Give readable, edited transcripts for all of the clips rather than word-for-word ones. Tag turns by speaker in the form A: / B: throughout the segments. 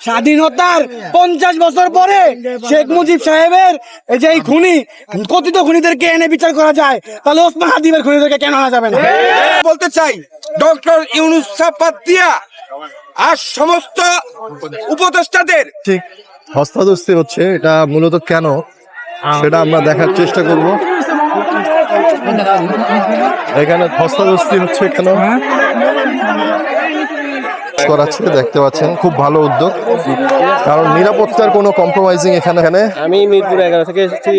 A: স্বাধীনতার 50 বছর পরে শেখ মুজিব সাহেবের এই যে খুনি কথিত খুনিদেরকে এনে বিচার করা যায়, তাহলে ওসমান হাদিবের খুনিদেরকে কেন আনা যাবে না?
B: বলতে চাই ডক্টর ইউনূস বাদ দিয়া আর সমস্ত উপদেষ্টাদের
C: ঠিক হস্তাদস্তি হচ্ছে, এটা মূলত কেন সেটা আমরা দেখার চেষ্টা করব। এখানে হস্তাদস্তি হচ্ছে কেন করাচ্ছে দেখতে পাচ্ছেন, খুব ভালো উদ্যোগ, কারণ নিরাপত্তার কোনো কম্প্রোমাইজিং এখানে।
D: আমি মিরপুর 11 থেকে এসেছি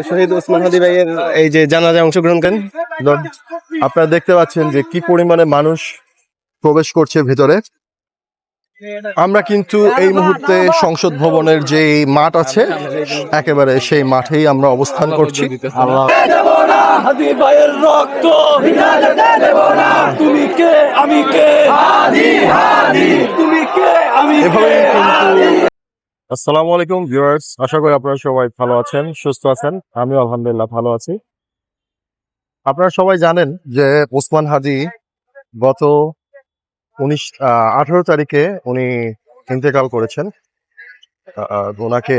D: শহীদ ওসমান হাদি ভাইয়ের এই যে জানাজায় অংশগ্রহণ করেন।
C: আপনারা দেখতে পাচ্ছেন যে কি পরিমাণে মানুষ প্রবেশ করছে ভিতরে। আমরা কিন্তু এই মুহূর্তে সংসদ ভবনের যে মাঠ আছে একেবারে সেই মাঠেই আমরা অবস্থান করছি। আসসালামু আলাইকুম ভিউয়ার্স, আশা করি আপনারা সবাই ভালো আছেন, সুস্থ আছেন। আমিও আলহামদুলিল্লাহ ভালো আছি। আপনারা সবাই জানেন যে ওসমান হাদি গত 18 তারিখে উনি ইন্তেকাল করেছেন। ওনাকে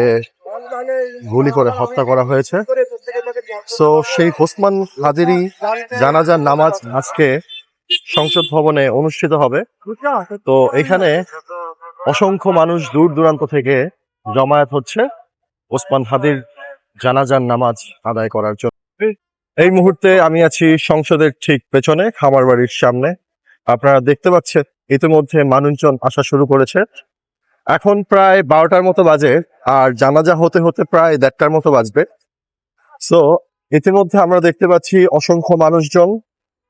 C: গুলি করে হত্যা করা হয়েছে। সো সেই ওসমান হাদিরই জানাজার নামাজ আজকে সংসদ ভবনে অনুষ্ঠিত হবে। তো এখানে অসংখ্য মানুষ দূর দূরান্ত থেকে জমায়েত হচ্ছে ওসমান হাদির জানাজার নামাজ আদায় করার জন্য। এই মুহূর্তে আমি আছি সংসদের ঠিক পেছনে, খামার বাড়ির সামনে। আপনারা দেখতে পাচ্ছেন ইতিমধ্যে মানুষজন আসা শুরু করেছে। এখন প্রায় 12টার মতো বাজে, আর জানাজা হতে হতে প্রায় 1:30টার মতো বাজবে। সো ইতিমধ্যে আমরা দেখতে পাচ্ছি অসংখ্য মানুষজন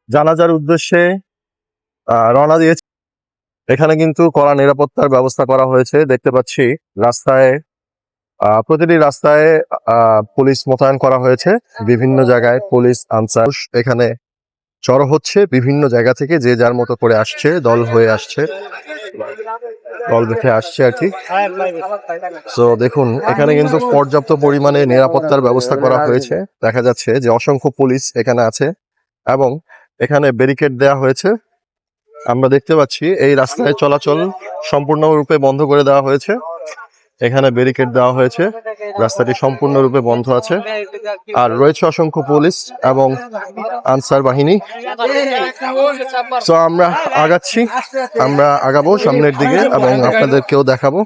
C: জানাজার উদ্দেশ্যে রওনা দিয়েছে। এখানে কিন্তু কড়া নিরাপত্তার ব্যবস্থা করা হয়েছে। দেখতে পাচ্ছি রাস্তায় প্রতিটি রাস্তায় পুলিশ মোতায়েন করা হয়েছে। বিভিন্ন জায়গায় পুলিশ আনসার এখানে জড়ো হচ্ছে, বিভিন্ন জায়গা থেকে যে যার মতো করে আসছে, দল হয়ে আসছে, দল বেঁধে আসছে আর কি। তো দেখুন এখানে কিন্তু পর্যাপ্ত পরিমাণে নিরাপত্তার ব্যবস্থা করা হয়েছে। দেখা যাচ্ছে যে অসংখ্য পুলিশ এখানে আছে এবং এখানে ব্যারিকেড দেওয়া হয়েছে। আমরা দেখতে পাচ্ছি এই রাস্তায় চলাচল সম্পূর্ণরূপে বন্ধ করে দেওয়া হয়েছে। এখানে ব্যারিকেড দেওয়া হয়েছে, রাস্তাটি সম্পূর্ণরূপে বন্ধ আছে। আর রয়েছে অসংখ্য পুলিশ এবং আনসার বাহিনী। তো আমরা আগাবো সামনের দিকে এবং আপনাদেরকেও দেখাবো।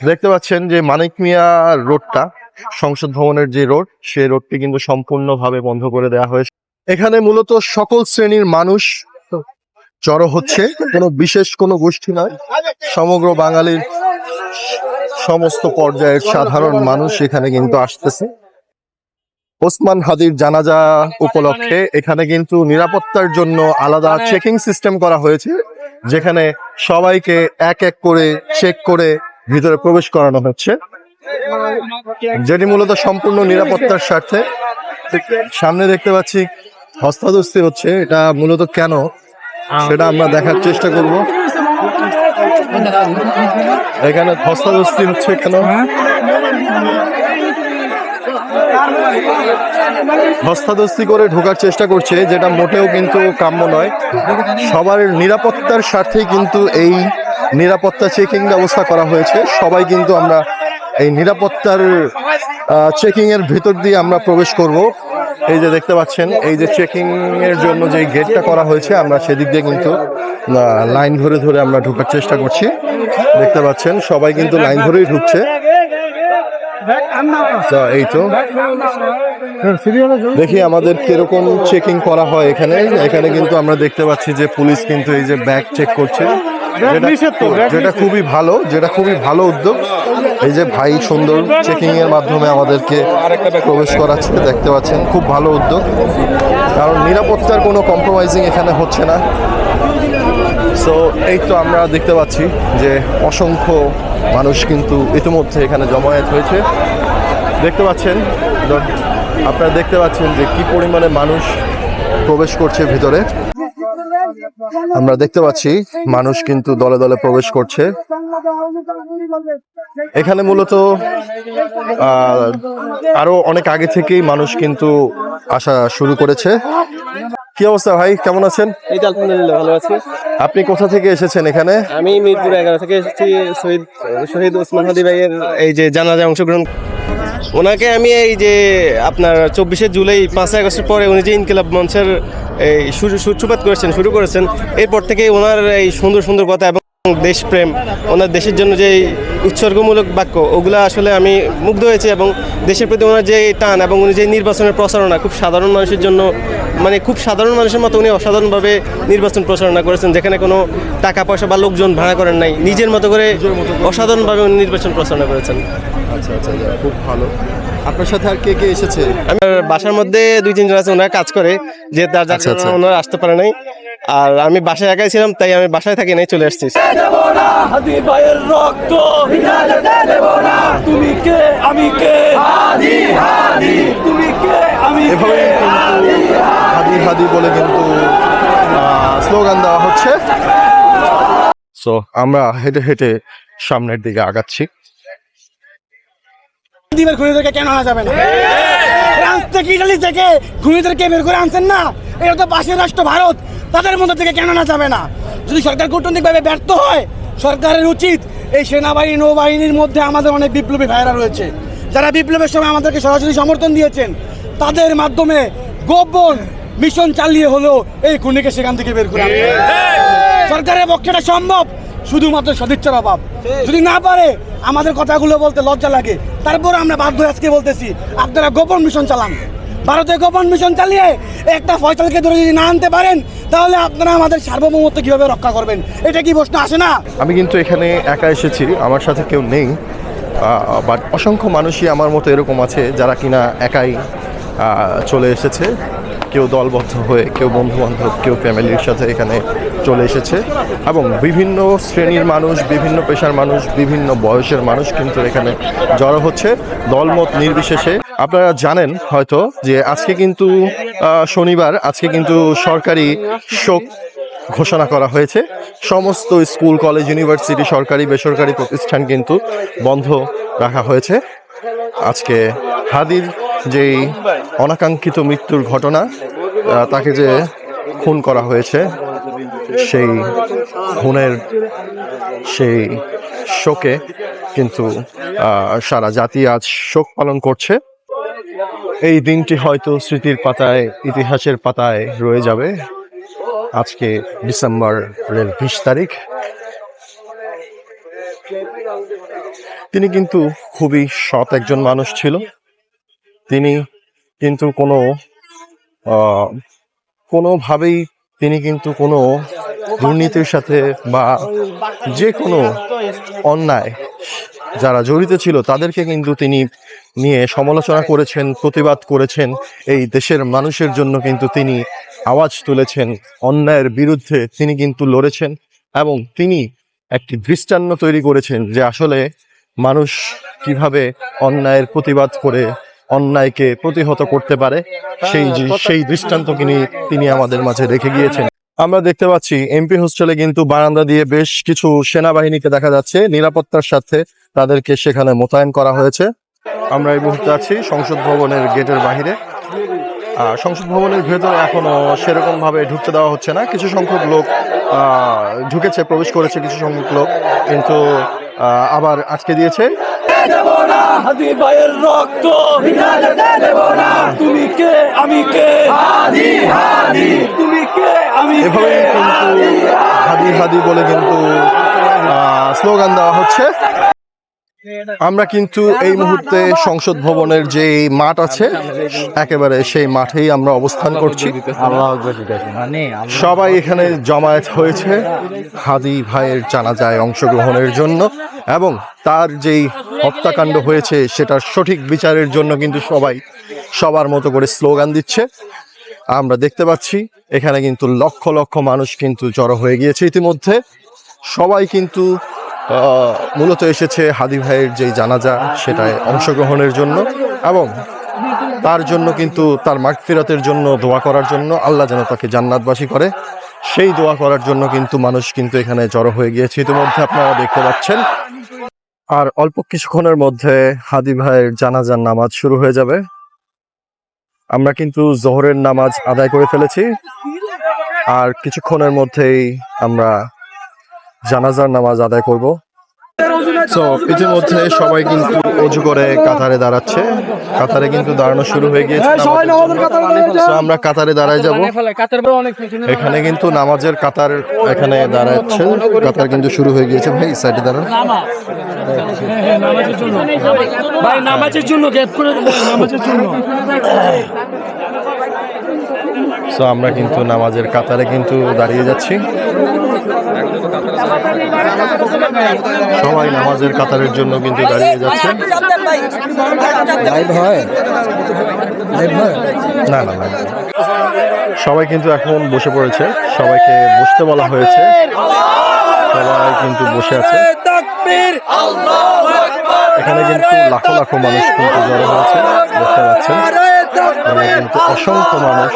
C: দেখতে পাচ্ছেন যে মানিক মিয়া রোডটা, সংসদ ভবনের যে রোড, সেই রোডটি কিন্তু সম্পূর্ণভাবে বন্ধ করে দেওয়া হয়েছে। এখানে মূলত সকল শ্রেণীর মানুষ জড়ো হচ্ছে, কোনো বিশেষ কোনো গোষ্ঠী নয়, সমগ্র বাঙালির সমস্ত পর্যায়ের সাধারণ মানুষ এখানে কিন্তু আসতেছে। ওসমান হাদির জানাজা উপলক্ষে এখানে কিন্তু নিরাপত্তার জন্য আলাদা চেকিং সিস্টেম করা হয়েছে, যেখানে সবাইকে এক এক করে চেক করে ভিতরে প্রবেশ করানো হচ্ছে, যেটি মূলত সম্পূর্ণ নিরাপত্তার স্বার্থে। সামনে দেখতে পাচ্ছি হস্তাদস্তি হচ্ছে, এটা মূলত কেন সেটা আমরা দেখার চেষ্টা করব। এখানে হস্তাদস্তি হচ্ছে কেন, হস্তাদস্তি করে ঢোকার চেষ্টা করছে, যেটা মোটেও কিন্তু কাম্য নয়। সবার নিরাপত্তার স্বার্থেই কিন্তু এই নিরাপত্তা চেকিং ব্যবস্থা করা হয়েছে। সবাই কিন্তু আমরা এই নিরাপত্তার চেকিং এর ভিতর দিয়ে আমরা প্রবেশ করব। এই যে দেখতে পাচ্ছেন, এই যে চেকিং এর জন্য যে গেটটা করা হয়েছে, আমরা সেদিক দিয়ে কিন্তু লাইন ধরে ধরে আমরা ঢোকার চেষ্টা করছি। দেখতে পাচ্ছেন সবাই কিন্তু লাইন ধরেই ঢুকছে। এই তো দেখি আমাদের কিরকম চেকিং করা হয় এখানে। এখানে কিন্তু আমরা দেখতে পাচ্ছি যে পুলিশ কিন্তু এই যে ব্যাগ চেক করছে, যেটা খুবই ভালো উদ্যোগ। এই যে ভাই সুন্দর চেকিং এর মাধ্যমে আমাদেরকে প্রবেশ করাচ্ছে, দেখতে পাচ্ছেন খুব ভালো উদ্যোগ, কারণ নিরাপত্তার কোনো কম্প্রোমাইজিং এখানে হচ্ছে না। সো এই তো আমরা দেখতে পাচ্ছি যে অসংখ্য মানুষ কিন্তু ইতিমধ্যে এখানে জমায়েত হয়েছে। আপনারা দেখতে পাচ্ছেন যে কি পরিমাণে মানুষ প্রবেশ করছে ভিতরে। আমরা দেখতে পাচ্ছি মানুষ কিন্তু দলে দলে প্রবেশ করছে। এখানে মূলত আরো অনেক আগে থেকেই মানুষ কিন্তু আসা শুরু করেছে। কি অবস্থা ভাই, কেমন আছেন?
D: এই তো আলহামদুলিল্লাহ ভালো আছি।
C: আপনি কোথা থেকে এসেছেন এখানে?
D: আমি মিরপুর 11 থেকে এসেছি শহীদ ওসমান হাদি ভাইয়ের এই যে জানাজায় অংশগ্রহণ। ওনাকে আমি এই যে আপনার 24শে জুলাই 5ই আগস্টের পরে উনি যে ইনকিলাব মঞ্চের এই সূত্রপাত শুরু করেছেন, এরপর থেকে ওনার এই সুন্দর সুন্দর কথা এবং দেশপ্রেম, ওনার দেশের জন্য যে উৎসর্গমূলক বাক্য, ওগুলো আসলে আমি মুগ্ধ হয়েছি। এবং দেশের প্রতি ওনার যে টান এবং উনি যে নির্বাচনের প্রচারণা, খুব সাধারণ মানুষের জন্য, মানে খুব সাধারণ মানুষের মতো উনি অসাধারণভাবে নির্বাচন প্রচারণা করেছেন, যেখানে কোনো টাকা পয়সা বা লোকজন ভাড়া করেন নাই, নিজের মতো করে অসাধারণভাবে উনি নির্বাচন প্রচারণা করেছেন।
C: আচ্ছা আচ্ছা, খুব ভালো। আপনার সাথে আর কে কে এসেছে?
D: আমার বাসার মধ্যে 2-3 জন আছে, ওনারা কাজ করে, যে তার
C: আচ্ছা, আচ্ছা।
D: ওনারা আসতে পারে নাই। আর আমি বাসায় একাই ছিলাম, তাই আমি বাসায় থাকি নাই, চলে আসছি।
A: হাদি ভাইয়ের রক্ত তুমি কে আমি কে, তুমি কে আমি কে।
C: এভাবে কিন্তু হাদি হাদি বলে কিন্তু স্লোগান দেওয়া হচ্ছে। সো আমরা হেঁটে হেঁটে সামনের দিকে আগাচ্ছি।
A: দিবের খুনিদেরকে কেন আনা যাবে না? ফ্রান্স থেকে, ইটালি থেকে খুনিদেরকে বের করে আনছেন না, এটা তো পাশের রাষ্ট্র ভারত, তাদের মধ্যে থেকে কেন আনা যাবে না? যদি সরকার কূটনৈতিকভাবে ব্যর্থ হয়, সরকারের উচিত এই সেনাবাহিনী নৌবাহিনীর মধ্যে আমাদের অনেক বিপ্লবী ভাইরা রয়েছে, যারা বিপ্লবের সময় আমাদেরকে সরাসরি সমর্থন দিয়েছেন, তাদের মাধ্যমে গোপন মিশন চালিয়ে হলেও এই খুনিকে সেখান থেকে বের করে আনতে হবে। সরকারের পক্ষে এটা সম্ভব, শুধুমাত্র সদিচ্ছার অভাব। যদি না পারে, আমাদের কথাগুলো বলতে লজ্জা লাগে, তারপর আমরা বাধ্য হয়ে আজকে বলতেছি, আপনারা গোপন মিশন চালান। ভারতে গোপন মিশন চালিয়ে একটা ফয়সালকে ধরে যদি না আনতে পারেন, তাহলে আপনারা আমাদের সার্বভৌমত্ব কিভাবে রক্ষা করবেন? এটা কি প্রশ্ন আসে না?
C: আমি কিন্তু এখানে একা এসেছি, আমার সাথে কেউ নেই, বাট অসংখ্য মানুষই আমার মতো এরকম আছে যারা কিনা একাই চলে এসেছে। কেউ দলবদ্ধ হয়ে, কেউ বন্ধু বান্ধব, কেউ ফ্যামিলির সাথে এখানে চলে এসেছে। এবং বিভিন্ন শ্রেণীর মানুষ, বিভিন্ন পেশার মানুষ, বিভিন্ন বয়সের মানুষ কিন্তু এখানে জড়ো হচ্ছে, দলমত নির্বিশেষে। আপনারা জানেন হয়তো যে আজকে কিন্তু শনিবার, আজকে কিন্তু সরকারি শোক ঘোষণা করা হয়েছে। সমস্ত স্কুল, কলেজ, ইউনিভার্সিটি, সরকারি বেসরকারি প্রতিষ্ঠান কিন্তু বন্ধ রাখা হয়েছে। আজকে হাদির যেই অনাকাঙ্ক্ষিত মৃত্যুর ঘটনা, তাকে যে খুন করা হয়েছে, সেই খুনের সেই শোকে কিন্তু সারা জাতি আজ শোক পালন করছে। এই দিনটি হয়তো স্মৃতির পাতায়, ইতিহাসের পাতায় রয়ে যাবে। আজকে ডিসেম্বরের 20 তারিখ। তিনি কিন্তু খুবই সৎ একজন মানুষ ছিল। তিনি কিন্তু কোনোভাবেই তিনি কিন্তু কোনো দুর্নীতির সাথে বা যে কোনো অন্যায় যারা জড়িত ছিল তাদেরকে কিন্তু তিনি নিয়ে সমালোচনা করেছেন, প্রতিবাদ করেছেন। এই দেশের মানুষের জন্য কিন্তু তিনি আওয়াজ তুলেছেন, অন্যায়ের বিরুদ্ধে তিনি কিন্তু লড়েছেন। এবং তিনি একটি দৃষ্টান্ত তৈরি করেছেন যে আসলে মানুষ কিভাবে অন্যায়ের প্রতিবাদ করে অন্যায়কে প্রতিহত করতে পারে, সেই দৃষ্টান্ত তিনি আমাদের মাঝে রেখে গিয়েছেন। আমরা দেখতে পাচ্ছি এমপি হোস্টেলে কিন্তু বারান্দা দিয়ে বেশ কিছু সেনাবাহিনীকে দেখা যাচ্ছে, নিরাপত্তার সাথে তাদেরকে সেখানে মোতায়েন করা হয়েছে। আমরা এই মুহূর্তে আছি সংসদ ভবনের গেটের বাহিরে। সংসদ ভবনের ভেতরে এখনো সেরকম ভাবে ঢুকতে দেওয়া হচ্ছে না। কিছু সংখ্যক লোক ঢুকেছে, প্রবেশ করেছে কিছু সংখ্যক লোক, কিন্তু আবার আটকে দিয়েছে।
A: হাদি ভাইয়ের রক্ত তুমি কে আমি কে, তুমি কে আমি কে।
C: এভাবে কিন্তু হাদি হাদি বলে কিন্তু স্লোগান দেওয়া হচ্ছে। আমরা কিন্তু এই মুহূর্তে সংসদ ভবনের যে মাঠ আছে, একেবারে সেই মাঠেই আমরা অবস্থান করছি। সবাই এখানে জমায়েত হয়েছে হাদি ভাইয়ের জানাজায় অংশগ্রহণের জন্য, এবং তার যেই হত্যাকাণ্ড হয়েছে সেটার সঠিক বিচারের জন্য কিন্তু সবাই সবার মতো করে স্লোগান দিচ্ছে। আমরা দেখতে পাচ্ছি এখানে কিন্তু লক্ষ লক্ষ মানুষ কিন্তু জড়ো হয়ে গিয়েছে ইতিমধ্যে। সবাই কিন্তু মূলত এসেছে হাদি ভাইয়ের যেই জানাজা সেটায় অংশগ্রহণের জন্য, এবং তার জন্য কিন্তু তার মাগফিরাতের জন্য দোয়া করার জন্য, আল্লাহ যেন তাকে জান্নাতবাসী করে, সেই দোয়া করার জন্য কিন্তু মানুষ কিন্তু এখানে জড়ো হয়ে গিয়েছে ইতিমধ্যে, আপনারা দেখতে পাচ্ছেন। আর অল্প কিছুক্ষণের মধ্যে হাদি ভাইয়ের জানাজার নামাজ শুরু হয়ে যাবে। আমরা কিন্তু জোহরের নামাজ আদায় করে ফেলেছি, আর কিছুক্ষণের মধ্যেই আমরা জানাজার নামাজ আদায় করব। তো ইতিমধ্যে সবাই কিন্তু অজু করে কাতারে দাঁড়াচ্ছে। কাতারে কিন্তু দাঁড়ানো শুরু হয়ে গিয়েছে। তো আমরা কাতারে দাঁড়ায় যাব। এখানে কিন্তু নামাজের কাতার এখানে দাঁড়াচ্ছে। কাতার কিন্তু শুরু হয়ে গিয়েছে। ভাই সাইডে দাঁড়ান।
A: ভাই নামাজের জন্য গ্যাপ করে নামাজের জন্য।
C: সো আমরা কিন্তু নামাজের কাতারে কিন্তু দাঁড়িয়ে যাচ্ছি। সবাই নামাজের কাতারের জন্য কিন্তু দাঁড়িয়ে যাচ্ছে। না না না, সবাই কিন্তু এখন বসে পড়েছে। সবাইকে বসতে বলা হয়েছে। সবাই কিন্তু বসে আছে। এখানে কিন্তু লাখো লাখো মানুষ কিন্তু জড়ো হয়েছে, দেখতে পাচ্ছেন। মানে কিন্তু অসংখ্য মানুষ।